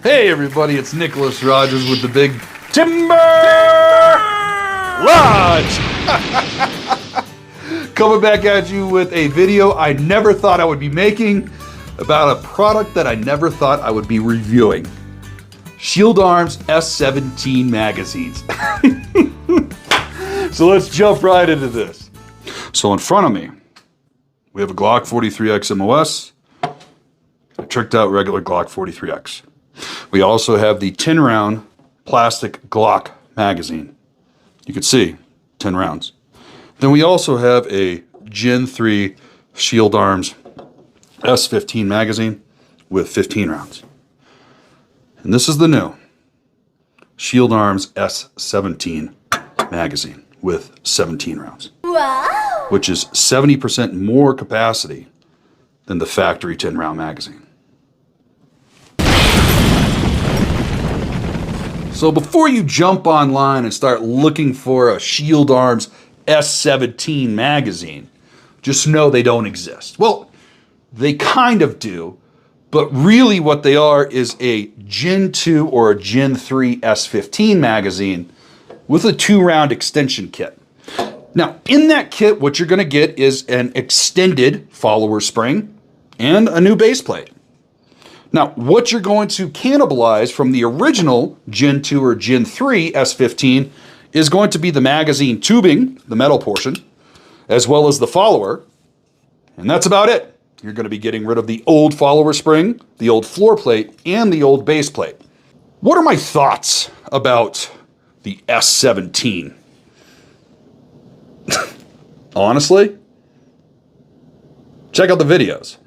Hey everybody, it's Nicholas Rogers with the Big Timber Lodge! Coming back at you with a video I never thought I would be making about a product that I never thought I would be reviewing. Shield Arms S17 magazines. So let's jump right into this. So in front of me, we have a Glock 43X MOS, a tricked out regular Glock 43X. We also have the 10-round plastic Glock magazine. You can see 10 rounds. Then we also have a Gen 3 Shield Arms S15 magazine with 15 rounds. And this is the new Shield Arms S17 magazine with 17 rounds. Wow! Which is 70% more capacity than the factory 10-round magazine. So before you jump online and start looking for a Shield Arms S17 magazine, just know they don't exist. Well, they kind of do, but really what they are is a Gen 2 or a Gen 3 S15 magazine with a 2-round extension kit. Now, in that kit, what you're going to get is an extended follower spring and a new base plate. Now, what you're going to cannibalize from the original Gen 2 or Gen 3 S15 is going to be the magazine tubing, the metal portion, as well as the follower, and that's about it. You're going to be getting rid of the old follower spring, the old floor plate, and the old base plate. What are my thoughts about the S17? Honestly, check out the videos.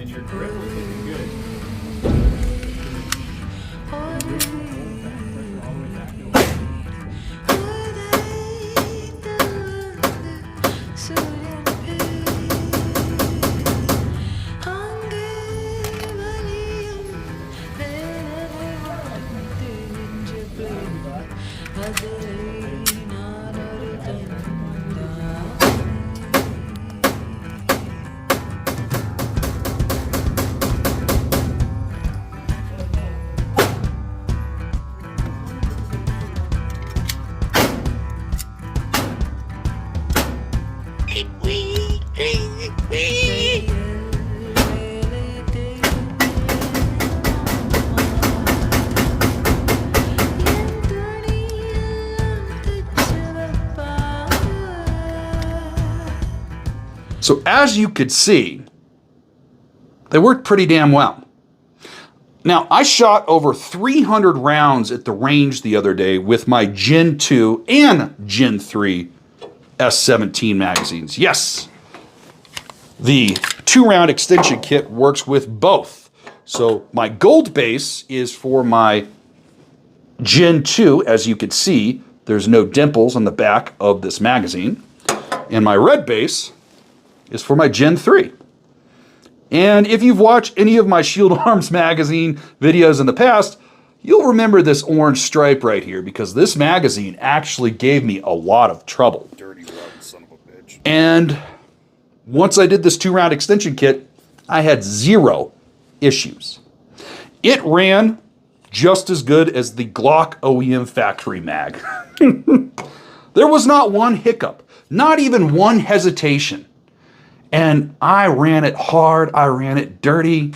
Your grip was looking good. So as you could see, they worked pretty damn well. Now, I shot over 300 rounds at the range the other day with my Gen 2 and Gen 3 S17 magazines. Yes, the 2-round extension kit works with both. So my gold base is for my Gen 2. As you can see, there's no dimples on the back of this magazine. And my red base is for my Gen 3. And if you've watched any of my Shield Arms magazine videos in the past, you'll remember this orange stripe right here, because this magazine actually gave me a lot of trouble. Dirty rotten son of a bitch. And once I did this 2-round extension kit, I had 0 issues. It ran just as good as the Glock OEM factory mag. There was not one hiccup, not even one hesitation. And I ran it hard, I ran it dirty,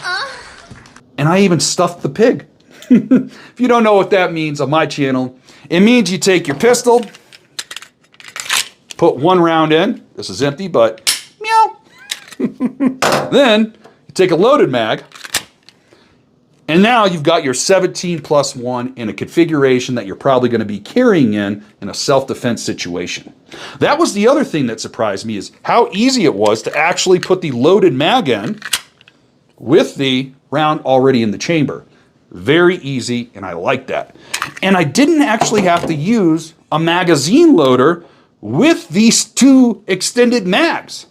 and I even stuffed the pig. If you don't know what that means on my channel, it means you take your pistol, put 1 round in, this is empty, but meow. Then you take a loaded mag And now you've got your 17+1 in a configuration that you're probably going to be carrying in a self-defense situation. That was the other thing that surprised me, is how easy it was to actually put the loaded mag in with the round already in the chamber. Very easy, and I like that. And I didn't actually have to use a magazine loader with these two extended mags.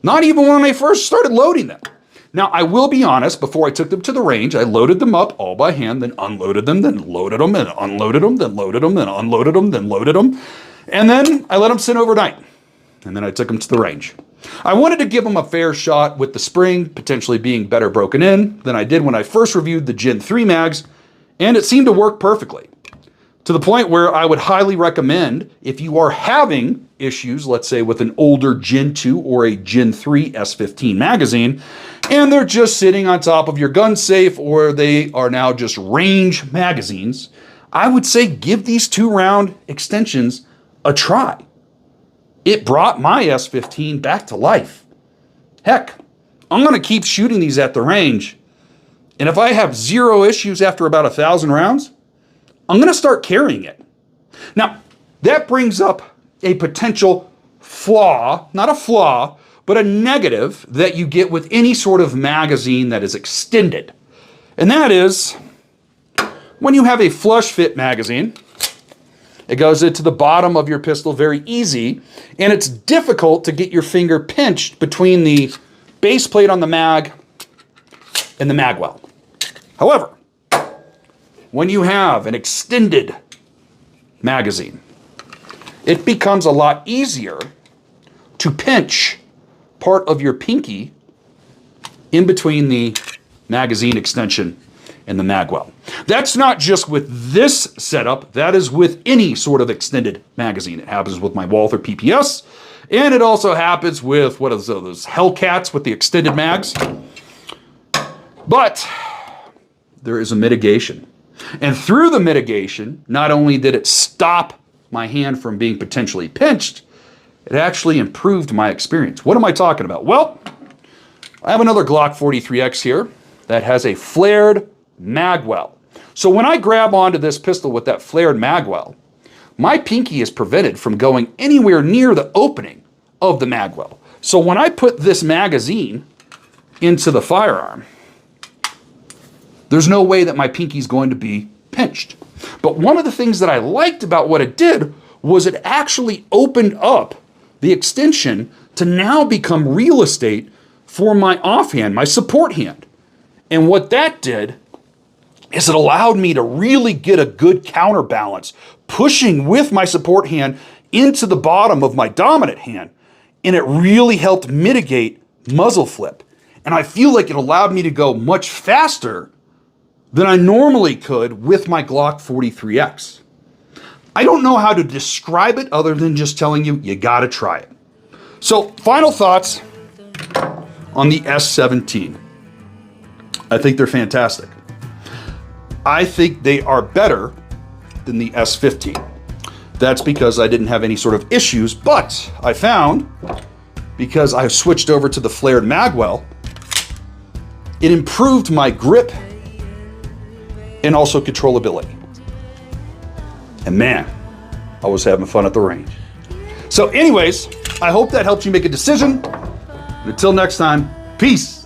Not even when I first started loading them. Now, I will be honest, before I took them to the range, I loaded them up all by hand, then unloaded them, then loaded them, and unloaded them, then loaded them, then unloaded them, then loaded them. And then I let them sit overnight. And then I took them to the range. I wanted to give them a fair shot with the spring potentially being better broken in than I did when I first reviewed the Gen 3 mags, and it seemed to work perfectly. To the point where I would highly recommend, if you are having issues, let's say with an older Gen 2 or a Gen 3 S15 magazine, and they're just sitting on top of your gun safe, or they are now just range magazines, I would say give these 2-round extensions a try. It brought my S15 back to life. Heck, I'm going to keep shooting these at the range, and if I have 0 issues after about 1,000 rounds, I'm going to start carrying it. Now, that brings up a potential flaw, not a flaw, but a negative that you get with any sort of magazine that is extended. And that is, when you have a flush fit magazine, it goes into the bottom of your pistol very easy, and it's difficult to get your finger pinched between the base plate on the mag and the mag well. However, when you have an extended magazine, it becomes a lot easier to pinch part of your pinky in between the magazine extension and the mag well. That's not just with this setup, that is with any sort of extended magazine. It happens with my Walther PPS, and it also happens with, what is those Hellcats with the extended mags. But there is a mitigation. And through the mitigation, not only did it stop my hand from being potentially pinched, it actually improved my experience. What am I talking about? Well, I have another Glock 43X here that has a flared magwell. So when I grab onto this pistol with that flared magwell, my pinky is prevented from going anywhere near the opening of the magwell. So when I put this magazine into the firearm, there's no way that my pinky is going to be pinched. But one of the things that I liked about what it did was it actually opened up the extension to now become real estate for my offhand, my support hand. And what that did is it allowed me to really get a good counterbalance, pushing with my support hand into the bottom of my dominant hand. And it really helped mitigate muzzle flip. And I feel like it allowed me to go much faster than I normally could with my Glock 43X. I don't know how to describe it other than just telling you, you gotta try it. So, final thoughts on the S17. I think they're fantastic. I think they are better than the S15. That's because I didn't have any sort of issues, but I found, because I switched over to the flared magwell, it improved my grip and also controllability. And man, I was having fun at the range. So anyways, I hope that helps you make a decision. And until next time, peace.